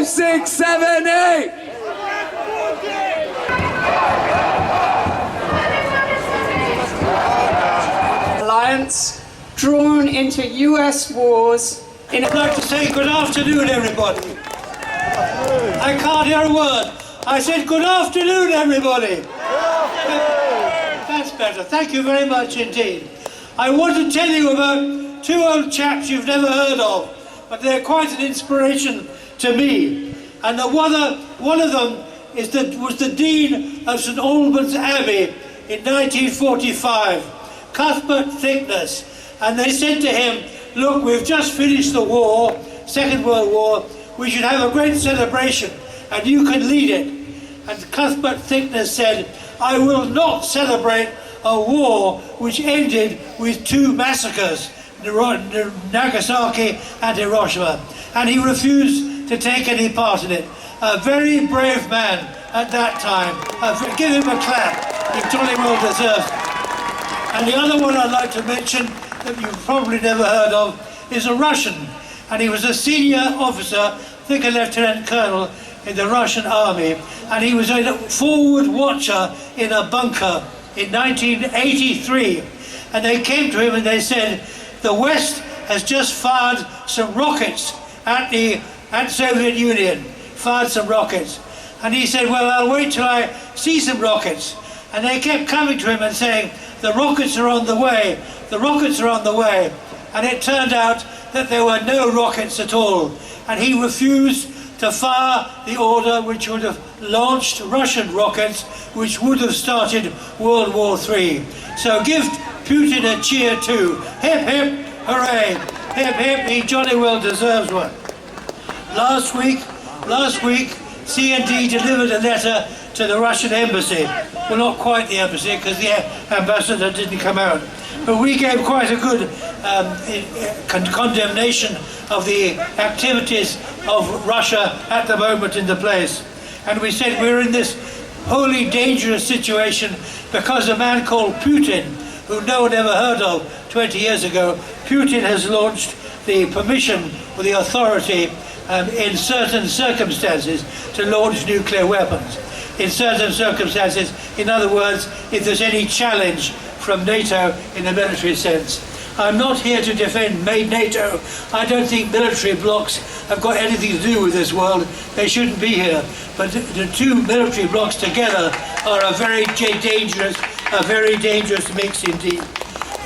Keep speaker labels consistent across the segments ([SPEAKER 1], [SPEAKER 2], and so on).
[SPEAKER 1] 5, 6, 7, 8.
[SPEAKER 2] Alliance drawn into US wars in
[SPEAKER 3] I'd like to say good afternoon, everybody. I can't hear a word. I said good afternoon, everybody. That's better. Thank you very much indeed. I want to tell you about two old chaps you've never heard of, but they're quite an inspiration to me. And one of them was the Dean of St Albans Abbey in 1945, Cuthbert Thickness. And they said to him, look, we've just finished the war, Second World War, we should have a great celebration and you can lead it. And Cuthbert Thickness said, I will not celebrate a war which ended with two massacres, Nagasaki and Hiroshima. And he refused to take any part in it. A very brave man at that time. Give him a clap, he jolly well deserves it. And the other one I'd like to mention that you've probably never heard of is a Russian. And he was a senior officer, I think a lieutenant colonel in the Russian army. And he was a forward watcher in a bunker in 1983. And they came to him and they said, the West has just fired some rockets at the Soviet Union, fired some rockets. And he said, well, I'll wait till I see some rockets. And they kept coming to him and saying, the rockets are on the way, the rockets are on the way. And it turned out that there were no rockets at all. And he refused to fire the order which would have launched Russian rockets, which would have started World War III. So give Putin a cheer too. Hip hip, hooray. Hip hip, he jolly well deserves one. Last week, C&D delivered a letter to the Russian embassy. Well, not quite the embassy, because the ambassador didn't come out. But we gave quite a good condemnation of the activities of Russia at the moment in the place. And we said we're in this wholly dangerous situation because a man called Putin, who no one ever heard of 20 years ago, Putin has launched the permission or the authority in certain circumstances to launch nuclear weapons. In certain circumstances, in other words, if there's any challenge from NATO in a military sense. I'm not here to defend NATO. I don't think military blocs have got anything to do with this world. They shouldn't be here. But the two military blocs together are a very dangerous mix indeed.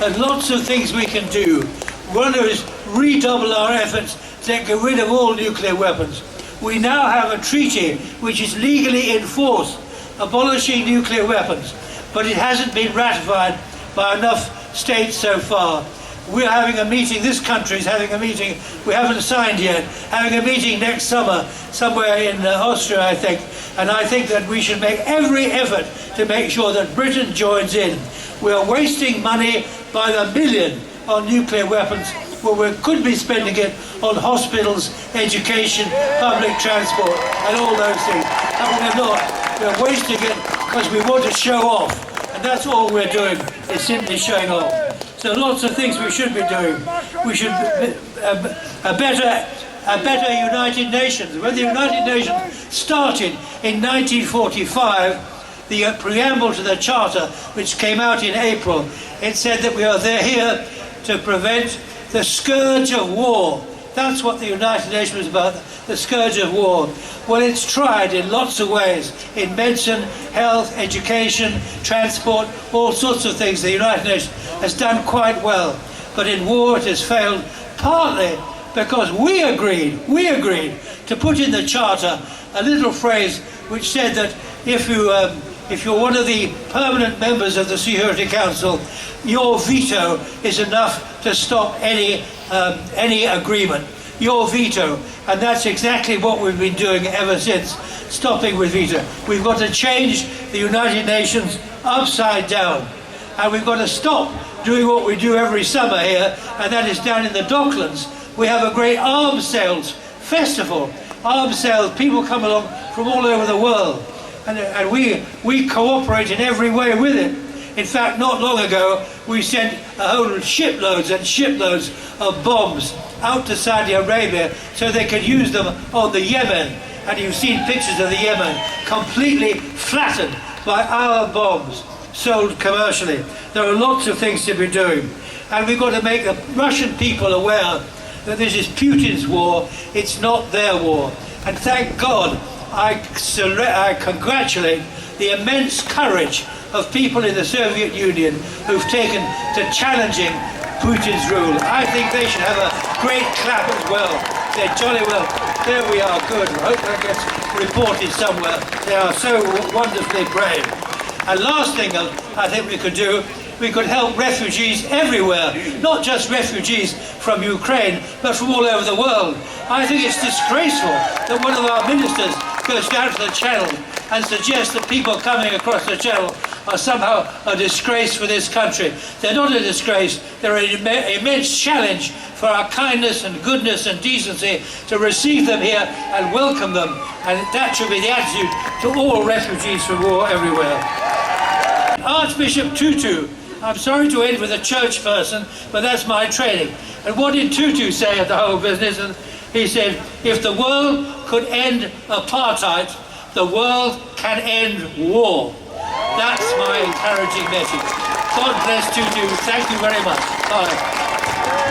[SPEAKER 3] There's lots of things we can do. One is redouble our efforts to get rid of all nuclear weapons. We now have a treaty which is legally in force, abolishing nuclear weapons, but it hasn't been ratified by enough states so far. We're having a meeting, this country is having a meeting, we haven't signed yet, having a meeting next summer, somewhere in Austria, I think, and I think that we should make every effort to make sure that Britain joins in. We are wasting money by the million on nuclear weapons, where we could be spending it on hospitals, education, public transport, and all those things. And we're not. We're wasting it because we want to show off. And that's all we're doing, is simply showing off. So lots of things we should be doing. We should, a better United Nations. When the United Nations started in 1945, the preamble to the Charter, which came out in April, it said that we are here to prevent the scourge of war. That's what the United Nations was about, the scourge of war. Well, it's tried in lots of ways, in medicine, health, education, transport, all sorts of things. The United Nations has done quite well. But in war it has failed, partly because we agreed to put in the Charter a little phrase which said that if you're one of the permanent members of the Security Council, your veto is enough to stop any agreement. Your veto. And that's exactly what we've been doing ever since, stopping with veto. We've got to change the United Nations upside down. And we've got to stop doing what we do every summer here, and that is down in the Docklands. We have a great arms sales festival. Arms sales, people come along from all over the world. And we cooperate in every way with it. In fact, not long ago, we sent a whole shiploads and shiploads of bombs out to Saudi Arabia so they could use them on the Yemen. and you've seen pictures of the Yemen completely flattened by our bombs sold commercially. There are lots of things to be doing, and we've got to make the Russian people aware that this is Putin's war, it's not their war. And thank God, I congratulate the immense courage of people in the Soviet Union who've taken to challenging Putin's rule. I think they should have a great clap as well. Say, jolly well, there we are, good. I hope that gets reported somewhere. They are so wonderfully brave. And last thing I think we could do, we could help refugees everywhere, not just refugees from Ukraine, but from all over the world. I think it's disgraceful that one of our ministers goes down to the Channel and suggests that people coming across the Channel are somehow a disgrace for this country. They're not a disgrace, they're an immense challenge for our kindness and goodness and decency to receive them here and welcome them. And that should be the attitude to all refugees from war everywhere. Archbishop Tutu, I'm sorry to end with a church person, but that's my training. And what did Tutu say of the whole business? And he said, if the world could end apartheid, the world can end war. That's my encouraging message. God bless Tutu. Thank you very much. Bye.